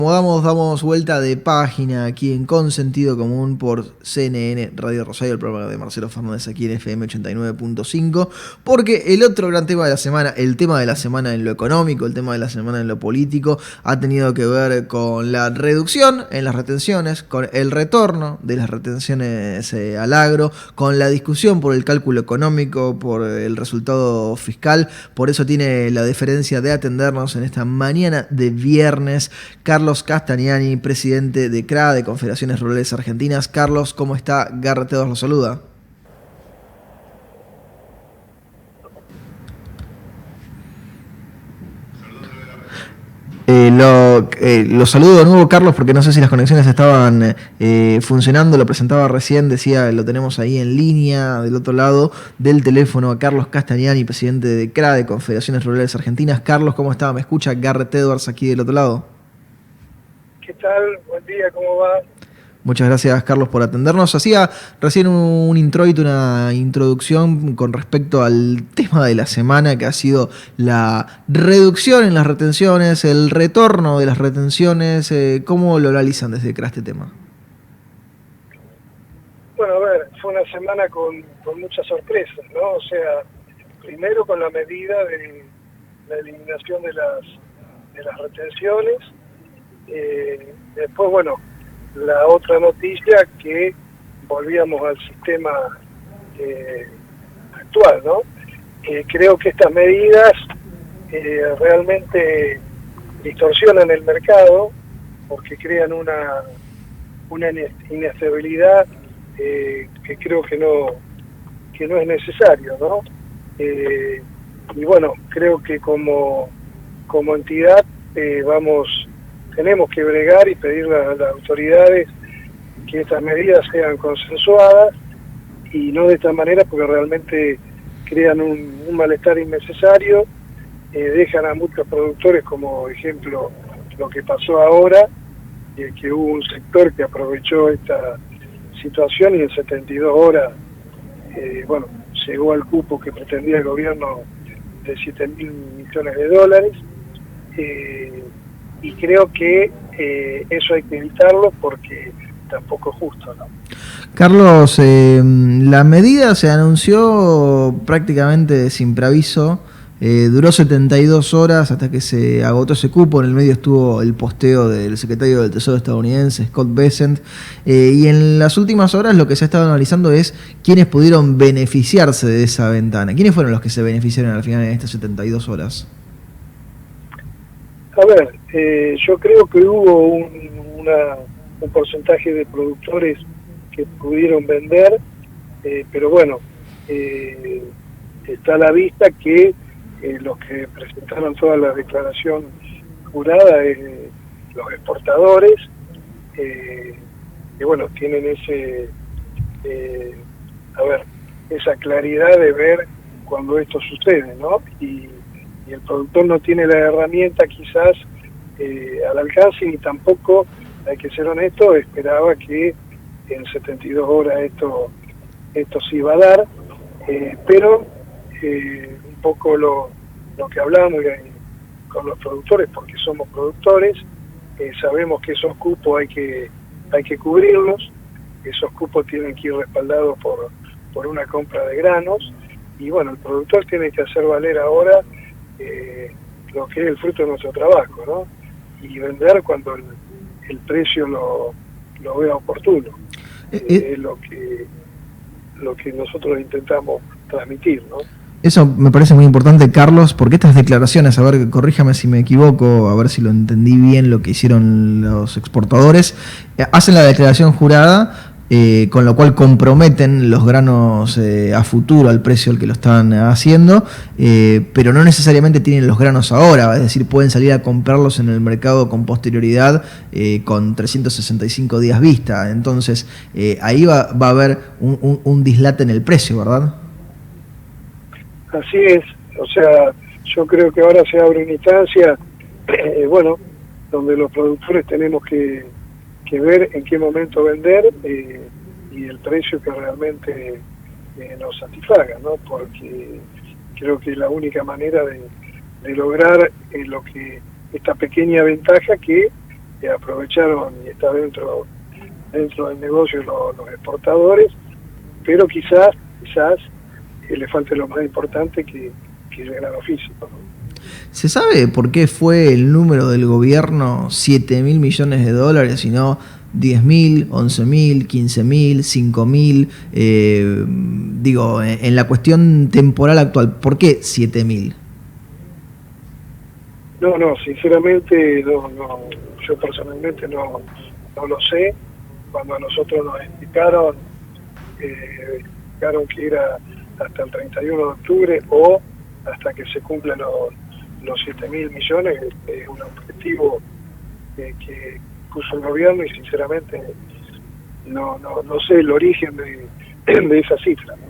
Como damos vuelta de página aquí en Con Sentido Común por CNN Radio Rosario, el programa de Marcelo Fernández aquí en FM 89.5, porque el otro gran tema de la semana, el tema de la semana en lo económico, el tema de la semana en lo político, ha tenido que ver con la reducción en las retenciones, con el retorno de las retenciones al agro, con la discusión por el cálculo económico, por el resultado fiscal. Por eso tiene la deferencia de atendernos en esta mañana de viernes Carlos Castagnani, presidente de CRA, de Confederaciones Rurales Argentinas. Carlos, ¿cómo está? Garrett Edwards lo saluda. Lo saludo de nuevo, Carlos, porque no sé si las conexiones estaban funcionando. Lo presentaba recién, decía, lo tenemos ahí en línea, del otro lado del teléfono, a Carlos Castagnani, presidente de CRA, de Confederaciones Rurales Argentinas. Carlos, ¿cómo está? ¿Me escucha? Garrett Edwards aquí del otro lado. ¿Qué tal? Buen día, ¿cómo va? Muchas gracias, Carlos, por atendernos. Hacía recién un introito, una introducción con respecto al tema de la semana, que ha sido la reducción en las retenciones, el retorno de las retenciones. ¿Cómo lo analizan desde CRA este tema? Bueno, a ver, fue una semana con muchas sorpresas, ¿no? O sea, primero con la medida de la eliminación de las retenciones. Después, bueno, la otra noticia que volvíamos al sistema actual, ¿no? Creo que estas medidas realmente distorsionan el mercado porque crean una inestabilidad que creo que no es necesario, ¿no? Y bueno, creo que como entidad tenemos que bregar y pedirle a las autoridades que estas medidas sean consensuadas y no de esta manera, porque realmente crean un malestar innecesario, dejan a muchos productores, como ejemplo lo que pasó ahora, que hubo un sector que aprovechó esta situación y en 72 horas llegó al cupo que pretendía el gobierno de 7.000 millones de dólares. Y creo que eso hay que evitarlo porque tampoco es justo, ¿no? Carlos, la medida se anunció prácticamente sin preaviso, duró 72 horas hasta que se agotó ese cupo. En el medio estuvo el posteo del secretario del Tesoro estadounidense, Scott Bessent, y en las últimas horas lo que se ha estado analizando es quiénes pudieron beneficiarse de esa ventana. ¿Quiénes fueron los que se beneficiaron al final en estas 72 horas? A ver, yo creo que hubo un porcentaje de productores que pudieron vender, pero bueno, está a la vista que los que presentaron toda la declaración jurada, los exportadores, que bueno, tienen esa claridad de ver cuando esto sucede, ¿no? Y el productor no tiene la herramienta quizás al alcance, y tampoco, hay que ser honesto, esperaba que en 72 horas esto se iba a dar, pero un poco lo que hablamos con los productores, porque somos productores, sabemos que esos cupos hay que cubrirlos, esos cupos tienen que ir respaldados por una compra de granos, y bueno, el productor tiene que hacer valer ahora lo que es el fruto de nuestro trabajo, ¿no? Y vender cuando el precio lo vea oportuno. Es lo que nosotros intentamos transmitir, ¿no? Eso me parece muy importante, Carlos, porque estas declaraciones, a ver, corríjame si me equivoco, a ver si lo entendí bien lo que hicieron los exportadores, hacen la declaración jurada, con lo cual comprometen los granos a futuro al precio al que lo están haciendo, pero no necesariamente tienen los granos ahora, es decir, pueden salir a comprarlos en el mercado con posterioridad, con 365 días vista. Entonces, ahí va a haber un dislate en el precio, ¿verdad? Así es, o sea, yo creo que ahora se abre una instancia, donde los productores tenemos que ver en qué momento vender y el precio que realmente nos satisfaga, ¿no? Porque creo que es la única manera de lograr esta pequeña ventaja que a aprovecharon y está dentro del negocio los exportadores, pero quizás le falte lo más importante que el grano físico, ¿no? ¿Se sabe por qué fue el número del gobierno 7.000 millones de dólares y no 10.000, 11.000, 15.000, 5.000? Digo, en la cuestión temporal actual, ¿por qué 7.000? No, sinceramente, no, yo personalmente no lo sé. Cuando a nosotros nos indicaron que era hasta el 31 de octubre o hasta que se cumplan los 7.000 millones, es un objetivo que puso el gobierno y sinceramente no sé el origen de esa cifra, ¿no?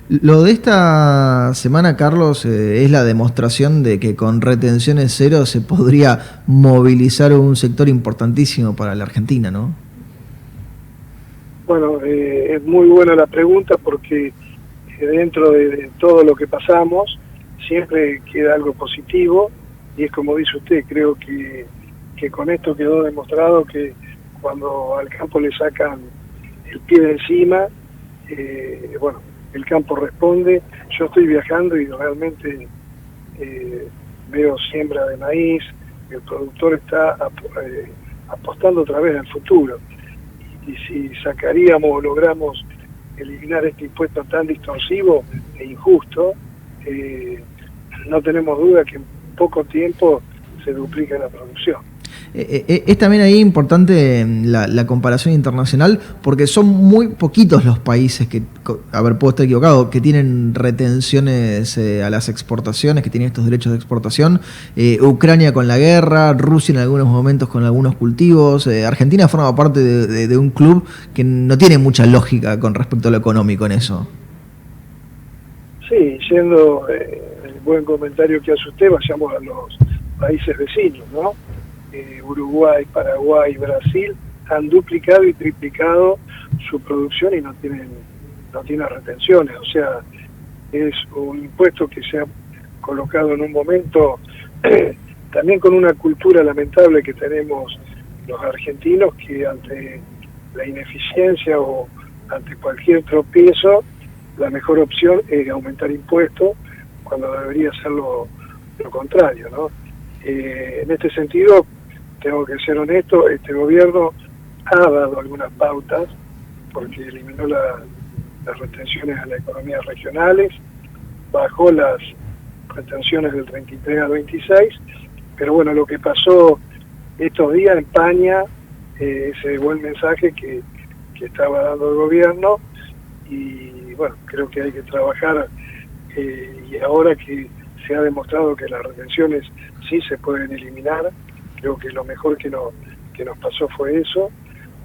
Lo de esta semana, Carlos, es la demostración de que con retenciones cero se podría movilizar un sector importantísimo para la Argentina, ¿no? Bueno, es muy buena la pregunta porque dentro de todo lo que pasamos siempre queda algo positivo y es como dice usted, creo que con esto quedó demostrado que cuando al campo le sacan el pie de encima, bueno, el campo responde. Yo estoy viajando y realmente veo siembra de maíz, el productor está apostando otra vez al futuro. Y si sacaríamos o logramos eliminar este impuesto tan distorsivo e injusto, no tenemos duda que en poco tiempo se duplica la producción. Es también ahí importante la comparación internacional, porque son muy poquitos los países que, a ver, puedo estar equivocado, que tienen retenciones a las exportaciones, que tienen estos derechos de exportación. Ucrania con la guerra, Rusia en algunos momentos con algunos cultivos. Argentina forma parte de un club que no tiene mucha lógica con respecto a lo económico en eso. Sí, siendo el buen comentario que hace usted, vayamos a los países vecinos, ¿no? Uruguay, Paraguay, Brasil han duplicado y triplicado su producción y no tienen retenciones. O sea, es un impuesto que se ha colocado en un momento también con una cultura lamentable que tenemos los argentinos, que ante la ineficiencia o ante cualquier tropiezo, la mejor opción es aumentar impuestos cuando debería ser lo contrario, ¿no? En este sentido, tengo que ser honesto, este gobierno ha dado algunas pautas porque eliminó las retenciones a las economías regionales, bajó las retenciones del 33 al 26, pero bueno, lo que pasó estos días empaña ese buen mensaje que estaba dando el gobierno y bueno, creo que hay que trabajar y ahora que se ha demostrado que las retenciones sí se pueden eliminar, creo que lo mejor que nos pasó fue eso,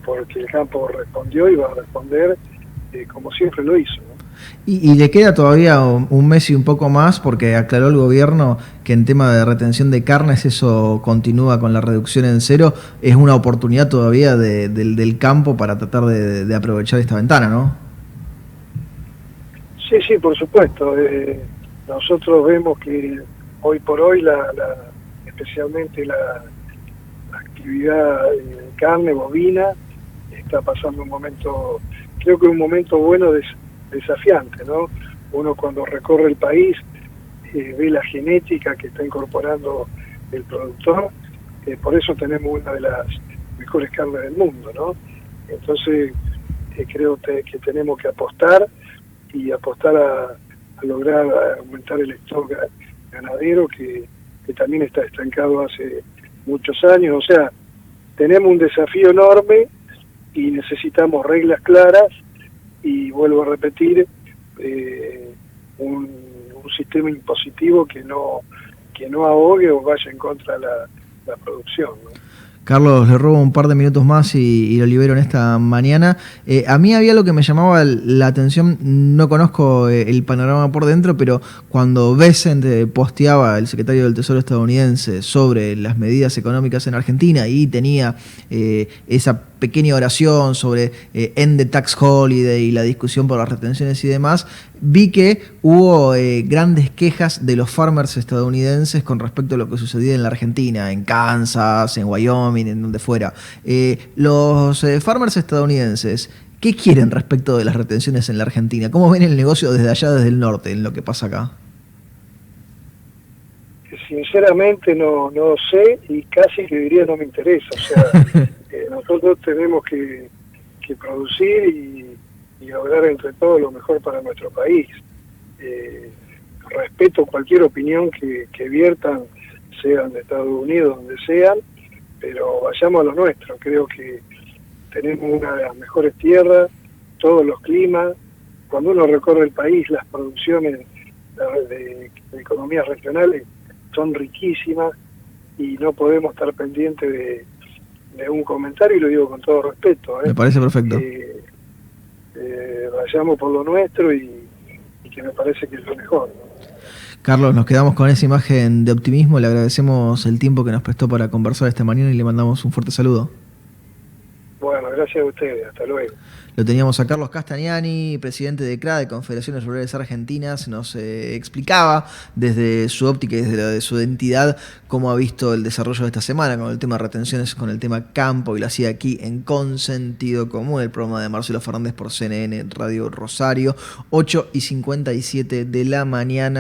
porque el campo respondió y va a responder como siempre lo hizo, ¿no? Y le queda todavía un mes y un poco más, porque aclaró el gobierno que en tema de retención de carnes eso continúa con la reducción en cero. Es una oportunidad todavía del campo para tratar de aprovechar esta ventana, ¿no? Sí, por supuesto. Nosotros vemos que hoy por hoy, especialmente la actividad de carne bovina está pasando un momento, creo que un momento bueno, desafiante, ¿no? Uno cuando recorre el país ve la genética que está incorporando el productor, por eso tenemos una de las mejores carnes del mundo, ¿no? Entonces creo que tenemos que apostar a lograr aumentar el stock ganadero que también está estancado hace muchos años. O sea, tenemos un desafío enorme y necesitamos reglas claras y vuelvo a repetir un sistema impositivo que no ahogue o vaya en contra de la producción, ¿no? Carlos, le robo un par de minutos más y lo libero en esta mañana. A mí había algo que me llamaba la atención, no conozco el panorama por dentro, pero cuando Bessent posteaba, el secretario del Tesoro estadounidense, sobre las medidas económicas en Argentina y tenía esa pequeña oración sobre end the tax holiday y la discusión por las retenciones y demás, vi que hubo grandes quejas de los farmers estadounidenses con respecto a lo que sucedía en la Argentina, en Kansas, en Wyoming, en donde fuera. Los farmers estadounidenses, ¿qué quieren respecto de las retenciones en la Argentina? ¿Cómo ven el negocio desde allá, desde el norte, en lo que pasa acá? Sinceramente no sé y casi que diría no me interesa. O sea, nosotros tenemos que producir y lograr entre todos lo mejor para nuestro país. Respeto cualquier opinión que viertan, sean de Estados Unidos, donde sean, pero vayamos a lo nuestro. Creo que tenemos una de las mejores tierras, todos los climas. Cuando uno recorre el país, las producciones de economías regionales son riquísimas y no podemos estar pendientes de un comentario, y lo digo con todo respeto. Me parece perfecto. Vayamos por lo nuestro y que me parece que es lo mejor. Carlos, nos quedamos con esa imagen de optimismo, le agradecemos el tiempo que nos prestó para conversar esta mañana y le mandamos un fuerte saludo. Bueno, gracias a ustedes, hasta luego. Lo teníamos a Carlos Castagnani, presidente de CRA, de Confederaciones Rurales Argentinas, nos explicaba desde su óptica y desde la de su entidad cómo ha visto el desarrollo de esta semana con el tema retenciones, con el tema campo, y lo hacía aquí en Con Sentido Común, el programa de Marcelo Fernández por CNN Radio Rosario, 8:57 de la mañana.